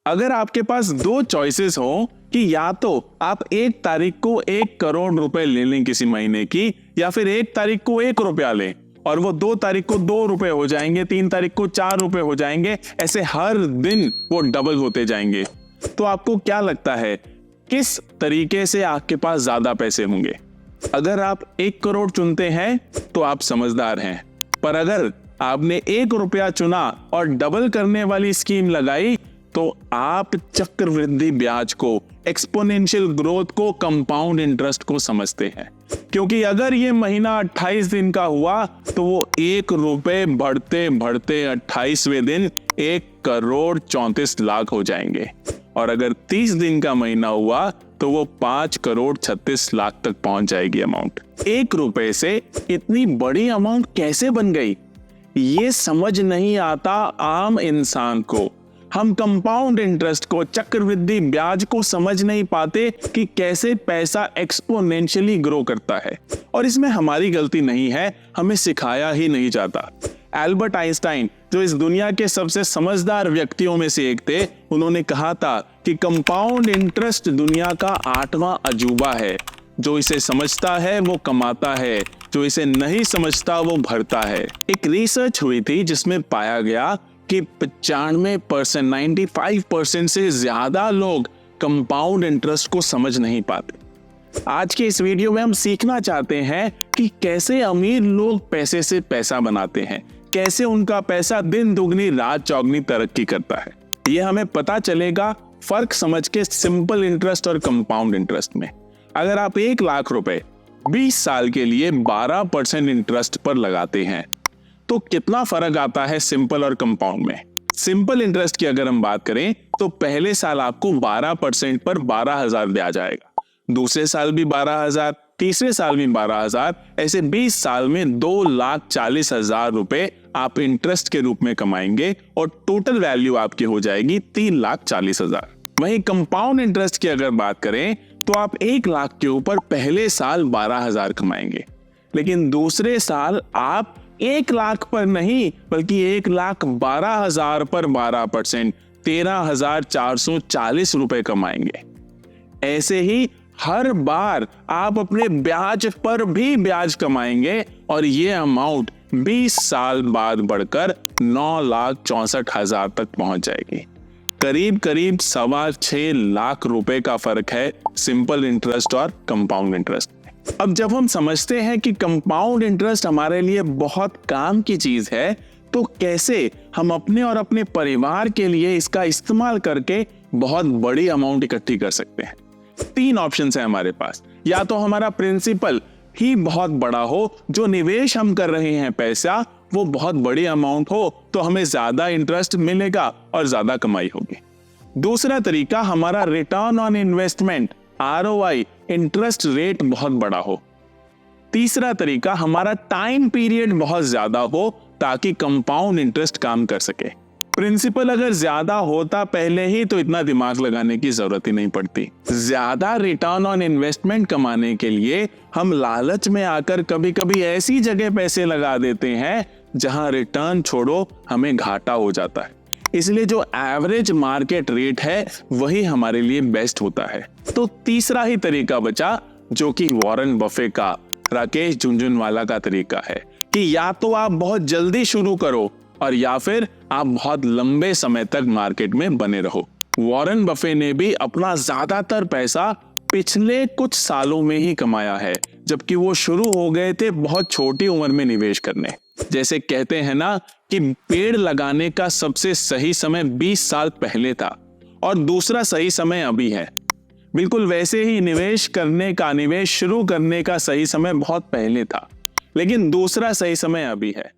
अगर आपके पास दो चॉइसेस हो कि या तो आप 1 तारीख को 1 करोड़ रुपए ले लें किसी महीने की, या फिर 1 तारीख को 1 रुपया लें और वो 2 तारीख को 2 रुपए हो जाएंगे, 3 तारीख को 4 रुपए हो जाएंगे, ऐसे हर दिन वो डबल होते जाएंगे, तो आपको क्या लगता है किस तरीके से आपके पास ज्यादा पैसे होंगे? अगर आप 1 करोड़ चुनते हैं तो आप समझदार हैं, पर अगर आपने 1 रुपया चुना और डबल करने वाली स्कीम लगाई तो आप चक्रवृद्धि ब्याज को, एक्सपोनेंशियल ग्रोथ को, कंपाउंड इंटरेस्ट को समझते हैं। क्योंकि अगर ये महीना 28 दिन का हुआ तो वो 1 रुपए बढ़ते बढ़ते 28वें दिन 1 करोड़ 34 लाख हो जाएंगे, और अगर 30 दिन का महीना हुआ तो वो 5 करोड़ 36 लाख तक पहुंच जाएगी अमाउंट। 1 रुपए से इतनी बड़ी अमाउंट कैसे बन गई, ये समझ नहीं आता आम इंसान को। हम कंपाउंड इंटरेस्ट को, चक्रवृद्धि ब्याज को समझ नहीं पाते कि कैसे पैसा एक्सपोनेंशियली ग्रो करता है, और इसमें हमारी गलती नहीं है, हमें सिखाया ही नहीं जाता। एल्बर्ट आइंस्टाइन, जो इस दुनिया के सबसे समझदार व्यक्तियों में से एक थे, उन्होंने कहा था कि कंपाउंड इंटरेस्ट दुनिया का 8वां अजूबा है। जो इसे समझता है वो कमाता है, जो इसे नहीं समझता वो भरता है। एक रिसर्च हुई थी जिसमें पाया गया कि 95%, 95% से ज्यादा लोग कंपाउंड इंटरेस्ट को समझ नहीं पाते। आज के इस वीडियो में हम सीखना चाहते हैं कि कैसे अमीर लोग पैसे से पैसा बनाते हैं, कैसे उनका पैसा दिन दुगनी रात चौगनी तरक्की करता है। ये हमें पता चलेगा फर्क समझ के सिंपल इंटरेस्ट और कंपाउंड इंटरेस्ट में। अगर आप 1 लाख रुपए 20 साल के लिए 12% इंटरेस्ट पर लगाते हैं तो कितना फर्क आता है सिंपल और कंपाउंड में? सिंपल इंटरेस्ट की अगर हम बात करें तो पहले साल आपको 12% पर 12,000 ब्याज आएगा, दूसरे साल भी 12,000, तीसरे साल भी 12,000, ऐसे 20 साल में 2,40,000 रुपए आप इंटरेस्ट के रूप में कमाएंगे और टोटल वैल्यू आपकी हो जाएगी 3,40,000। वहीं कंपाउंड इंटरेस्ट की अगर बात करें तो आप 1 लाख के ऊपर पहले साल 12,000 कमाएंगे, लेकिन दूसरे साल आप 1 लाख पर नहीं बल्कि 1,12,000 पर 12%, 13,440 रुपए कमाएंगे। ऐसे ही हर बार आप अपने ब्याज पर भी ब्याज कमाएंगे और ये अमाउंट 20 साल बाद बढ़कर 9,64,000 तक पहुंच जाएगी। करीब करीब 6.25 लाख रुपए का फर्क है सिंपल इंटरेस्ट और कंपाउंड इंटरेस्ट। अब जब हम समझते हैं कि कंपाउंड इंटरेस्ट हमारे लिए बहुत काम की चीज है, तो कैसे हम अपने और अपने परिवार के लिए इसका इस्तेमाल करके बहुत बड़ी अमाउंट इकट्ठी कर सकते हैं। 3 ऑप्शन है हमारे पास। या तो हमारा प्रिंसिपल ही बहुत बड़ा हो, जो निवेश हम कर रहे हैं पैसा वो बहुत बड़ी अमाउंट हो, तो हमें ज्यादा इंटरेस्ट मिलेगा और ज्यादा कमाई होगी। दूसरा तरीका, हमारा return on investment ROI, interest rate बहुत बड़ा हो। तीसरा तरीका, हमारा टाइम पीरियड बहुत ज्यादा हो ताकि कंपाउंड इंटरेस्ट काम कर सके। प्रिंसिपल अगर ज्यादा होता पहले ही तो इतना दिमाग लगाने की जरूरत ही नहीं पड़ती। ज्यादा रिटर्न ऑन इन्वेस्टमेंट कमाने के लिए हम लालच में आकर कभी कभी ऐसी जगह पैसे लगा देते हैं जहां रिटर्न छोड़ो हमें घाटा हो जाता है। इसलिए जो एवरेज मार्केट रेट है वही हमारे लिए बेस्ट होता है। तो तीसरा ही तरीका बचा, जो कि वॉरेन बफे का, राकेश झुनझुनवाला का तरीका है कि या तो आप बहुत जल्दी शुरू करो और या फिर आप बहुत लंबे समय तक मार्केट में बने रहो। वॉरेन बफे ने भी अपना ज्यादातर पैसा पिछले कुछ सालों में ही कमाया है, जबकि वो शुरू हो गए थे बहुत छोटी उम्र में निवेश करने। जैसे कहते हैं ना कि पेड़ लगाने का सबसे सही समय 20 साल पहले था और दूसरा सही समय अभी है। बिल्कुल वैसे ही निवेश शुरू करने का सही समय बहुत पहले था, लेकिन दूसरा सही समय अभी है।